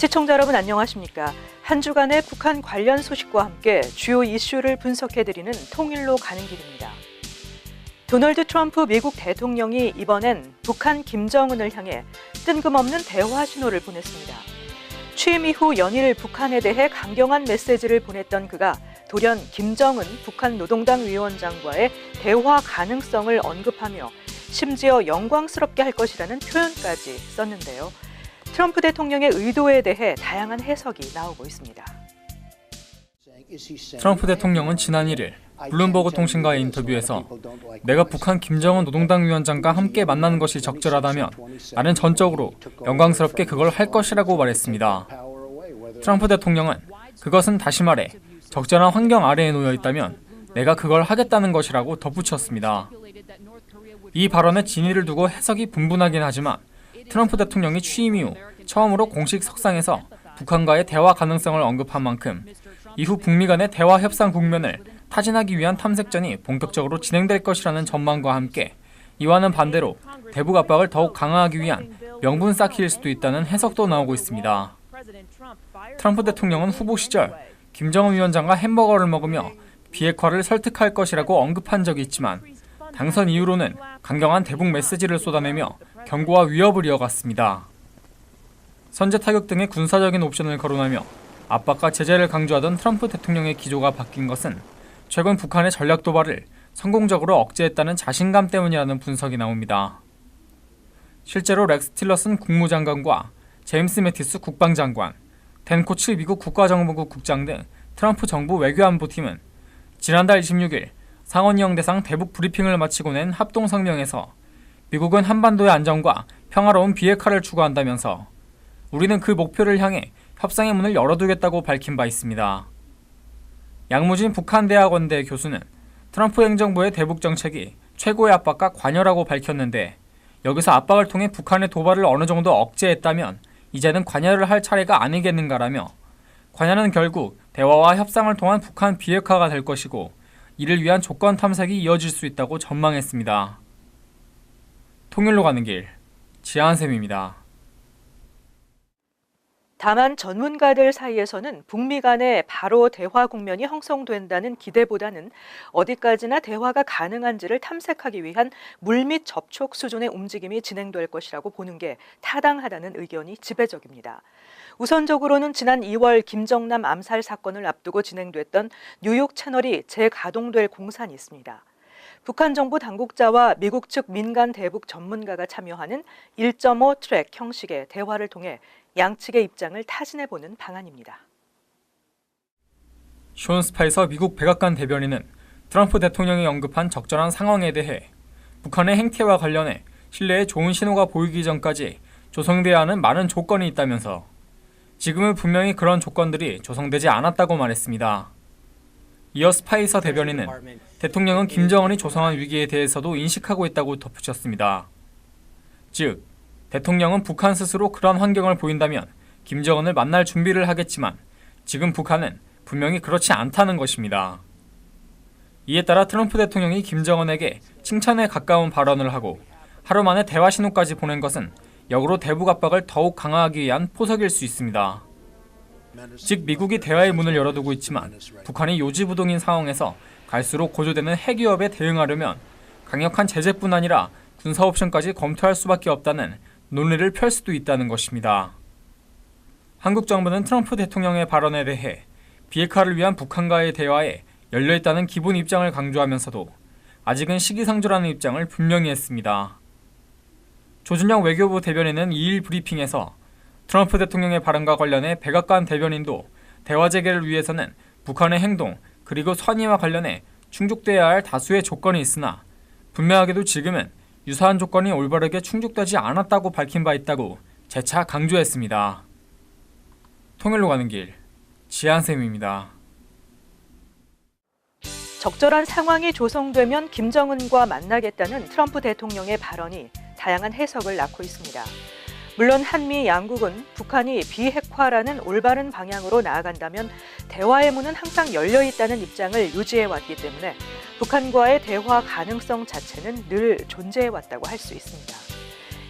시청자 여러분 안녕하십니까? 한 주간의 북한 관련 소식과 함께 주요 이슈를 분석해드리는 통일로 가는 길입니다. 도널드 트럼프 미국 대통령이 이번엔 북한 김정은을 향해 뜬금없는 대화 신호를 보냈습니다. 취임 이후 연일 북한에 대해 강경한 메시지를 보냈던 그가 돌연 김정은 북한 노동당 위원장과의 대화 가능성을 언급하며 심지어 영광스럽게 할 것이라는 표현까지 썼는데요. 트럼프 대통령의 의도에 대해 다양한 해석이 나오고 있습니다. 트럼프 대통령은 지난 1일 블룸버그 통신과의 인터뷰에서 내가 북한 김정은 노동당 위원장과 함께 만나는 것이 적절하다면 나는 전적으로 영광스럽게 그걸 할 것이라고 말했습니다. 트럼프 대통령은 그것은 다시 말해 적절한 환경 아래에 놓여 있다면 내가 그걸 하겠다는 것이라고 덧붙였습니다. 이 발언의 진위를 두고 해석이 분분하긴 하지만 트럼프 대통령이 취임 이후 처음으로 공식 석상에서 북한과의 대화 가능성을 언급한 만큼 이후 북미 간의 대화 협상 국면을 타진하기 위한 탐색전이 본격적으로 진행될 것이라는 전망과 함께 이와는 반대로 대북 압박을 더욱 강화하기 위한 명분 쌓기일 수도 있다는 해석도 나오고 있습니다. 트럼프 대통령은 후보 시절 김정은 위원장과 햄버거를 먹으며 비핵화를 설득할 것이라고 언급한 적이 있지만 당선 이후로는 강경한 대북 메시지를 쏟아내며 경고와 위협을 이어갔습니다. 선제 타격 등의 군사적인 옵션을 거론하며 압박과 제재를 강조하던 트럼프 대통령의 기조가 바뀐 것은 최근 북한의 전략 도발을 성공적으로 억제했다는 자신감 때문이라는 분석이 나옵니다. 실제로 렉스 틸러슨 국무장관과 제임스 매티스 국방장관, 댄 코츠 미국 국가정보국 국장 등 트럼프 정부 외교안보팀은 지난달 26일 상원의원 대상 대북 브리핑을 마치고 낸 합동 성명에서 미국은 한반도의 안정과 평화로운 비핵화를 추구한다면서 우리는 그 목표를 향해 협상의 문을 열어두겠다고 밝힌 바 있습니다. 양무진 북한대학원대 교수는 트럼프 행정부의 대북 정책이 최고의 압박과 관여라고 밝혔는데 여기서 압박을 통해 북한의 도발을 어느 정도 억제했다면 이제는 관여를 할 차례가 아니겠는가라며 관여는 결국 대화와 협상을 통한 북한 비핵화가 될 것이고 이를 위한 조건 탐색이 이어질 수 있다고 전망했습니다. 통일로 가는 길, 지하한샘입니다. 다만 전문가들 사이에서는 북미 간의 바로 대화 국면이 형성된다는 기대보다는 어디까지나 대화가 가능한지를 탐색하기 위한 물밑 접촉 수준의 움직임이 진행될 것이라고 보는 게 타당하다는 의견이 지배적입니다. 우선적으로는 지난 2월 김정남 암살 사건을 앞두고 진행됐던 뉴욕 채널이 재가동될 공산이 있습니다. 북한 정부 당국자와 미국 측 민간 대북 전문가가 참여하는 1.5 트랙 형식의 대화를 통해 양측의 입장을 타진해보는 방안입니다. 숀 스파이서 미국 백악관 대변인은 트럼프 대통령이 언급한 적절한 상황에 대해 북한의 행태와 관련해 신뢰에 좋은 신호가 보이기 전까지 조성돼야 하는 많은 조건이 있다면서 지금은 분명히 그런 조건들이 조성되지 않았다고 말했습니다. 이어 스파이서 대변인은 대통령은 김정은이 조성한 위기에 대해서도 인식하고 있다고 덧붙였습니다. 즉, 대통령은 북한 스스로 그런 환경을 보인다면 김정은을 만날 준비를 하겠지만 지금 북한은 분명히 그렇지 않다는 것입니다. 이에 따라 트럼프 대통령이 김정은에게 칭찬에 가까운 발언을 하고 하루 만에 대화 신호까지 보낸 것은 역으로 대북 압박을 더욱 강화하기 위한 포석일 수 있습니다. 즉 미국이 대화의 문을 열어두고 있지만 북한이 요지부동인 상황에서 갈수록 고조되는 핵위협에 대응하려면 강력한 제재뿐 아니라 군사 옵션까지 검토할 수밖에 없다는 논리를 펼 수도 있다는 것입니다. 한국 정부는 트럼프 대통령의 발언에 대해 비핵화를 위한 북한과의 대화에 열려있다는 기본 입장을 강조하면서도 아직은 시기상조라는 입장을 분명히 했습니다. 조준영 외교부 대변인은 2일 브리핑에서 트럼프 대통령의 발언과 관련해 백악관 대변인도 대화 재개를 위해서는 북한의 행동 그리고 선의와 관련해 충족돼야 할 다수의 조건이 있으나 분명하게도 지금은 유사한 조건이 올바르게 충족되지 않았다고 밝힌 바 있다고 재차 강조했습니다. 통일로 가는 길, 지한샘입니다. 적절한 상황이 조성되면 김정은과 만나겠다는 트럼프 대통령의 발언이 다양한 해석을 낳고 있습니다. 물론 한미 양국은 북한이 비핵화라는 올바른 방향으로 나아간다면 대화의 문은 항상 열려 있다는 입장을 유지해왔기 때문에 북한과의 대화 가능성 자체는 늘 존재해왔다고 할 수 있습니다.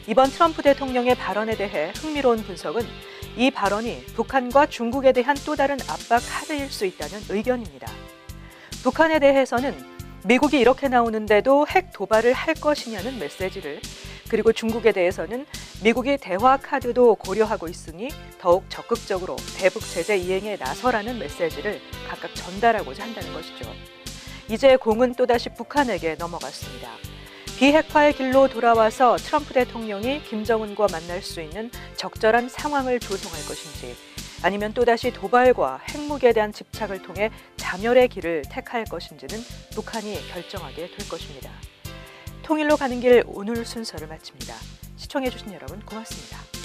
이번 트럼프 대통령의 발언에 대해 흥미로운 분석은 이 발언이 북한과 중국에 대한 또 다른 압박 카드일 수 있다는 의견입니다. 북한에 대해서는 미국이 이렇게 나오는데도 핵 도발을 할 것이냐는 메시지를, 그리고 중국에 대해서는 미국이 대화 카드도 고려하고 있으니 더욱 적극적으로 대북 제재 이행에 나서라는 메시지를 각각 전달하고자 한다는 것이죠. 이제 공은 또다시 북한에게 넘어갔습니다. 비핵화의 길로 돌아와서 트럼프 대통령이 김정은과 만날 수 있는 적절한 상황을 조성할 것인지, 아니면 또다시 도발과 핵무기에 대한 집착을 통해 자멸의 길을 택할 것인지는 북한이 결정하게 될 것입니다. 통일로 가는 길 오늘 순서를 마칩니다. 시청해주신 여러분 고맙습니다.